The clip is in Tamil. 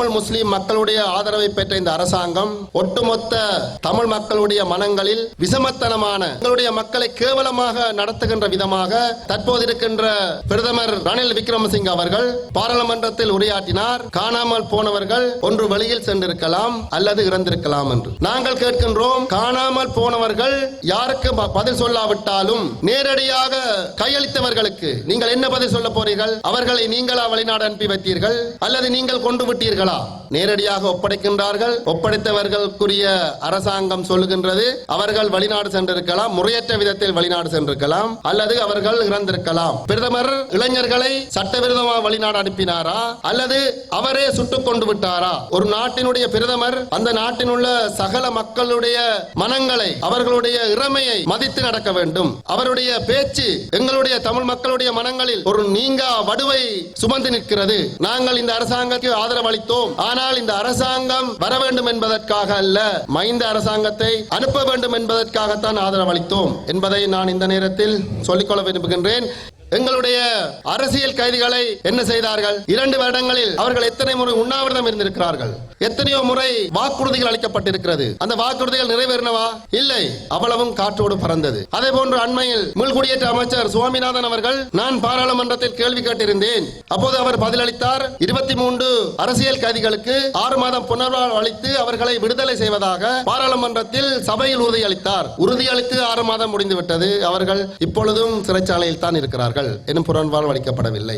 தமிழ் முஸ்லிம் மக்களுடைய ஆதரவை பெற்ற இந்த அரசாங்கம் ஒட்டுமொத்த தமிழ் மக்களுடைய மனங்களில் விஷமத்தனமான மக்களை கேவலமாக நடத்துகின்ற விதமாக தற்போது இருக்கின்ற பிரதமர் ரணில் விக்ரமசிங்க அவர்கள் பாராளுமன்றத்தில் உரையாற்றினார். காணாமல் போனவர்கள் ஒன்று வெளியில் சென்றிருக்கலாம் அல்லது இறந்திருக்கலாம் என்று. நாங்கள் கேட்கின்றோம், காணாமல் போனவர்கள் யாருக்கு பதில் சொல்லாவிட்டாலும் நேரடியாக கையளித்தவர்களுக்கு நீங்கள் என்ன பதில் சொல்ல போறீர்கள்? அவர்களை நீங்களா வெளிநாடு அனுப்பி வைத்தீர்கள் அல்லது நீங்கள் கொண்டு விட்டீர்களா? நேரடியாக ஒப்படைக்கின்றார்கள். ஒப்படைத்தவர்களுக்குரிய அரசாங்கம் சொல்லுகின்றது அவர்கள் வெளிநாடு சென்றிருக்கலாம், முறையற்ற விதத்தில் வெளிநாடு சென்றிருக்கலாம் அல்லது அவர்கள் இறந்திருக்கலாம். பிரதமர் இளைஞர்களை சட்டவிரோதமாக வெளிநாடு அனுப்பினாரா அல்லது அவரே சுட்டுக் கொண்டு விட்டாரா? ஒரு நாட்டினுடைய பிரதமர் அந்த நாட்டில் உள்ள சகல மக்களுடைய மனங்களை, அவர்களுடைய இறமையை மதித்து நடக்க வேண்டும். அவருடைய பேச்சு எங்களுடைய தமிழ் மக்களுடைய மனங்களில் ஒரு நீங்கா வடுவை சுமந்து நிற்கிறது. நாங்கள் இந்த அரசாங்கத்துக்கு ஆதரவு அளித்தோம். ஆனால் இந்த அரசாங்கம் வர வேண்டும் என்பதற்காக அல்ல, மைந்த அரசாங்கத்தை அனுப்ப வேண்டும் என்பதற்காகத்தான் ஆதரவு அளித்தோம் என்பதை நான் இந்த நேரத்தில் சொல்லிக்கொள்ள விரும்புகின்றேன். எங்களுடைய அரசியல் கைதிகளை என்ன செய்தார்கள்? 2 வருடங்களில் அவர்கள் எத்தனை முறை உண்ணாவிரதம் இருந்திருக்கிறார்கள்? எத்தனையோ முறை வாக்குறுதிகள் அளிக்கப்பட்டிருக்கிறது. அந்த வாக்குறுதிகள் நிறைவேறினவா? இல்லை, அவ்வளவும் காற்றோடு பறந்தது. அதே போன்று அண்மையில் மீள்குடியேற்ற அமைச்சர் சுவாமிநாதன் அவர்கள் நான் பாராளுமன்றத்தில் கேள்வி கேட்டிருந்தேன். அப்போது அவர் பதிலளித்தார், 23 அரசியல் கைதிகளுக்கு 6 மாதம் புனர்வாழ்வு அளித்து அவர்களை விடுதலை செய்வதாக பாராளுமன்றத்தில் சபையில் உறுதியளித்தார். உறுதியளித்து 6 மாதம் முடிந்துவிட்டது. அவர்கள் இப்பொழுதும் சிறைச்சாலையில் தான் இருக்கிறார்கள். இன்னும் புனர்வாழ்வு அளிக்கப்படவில்லை.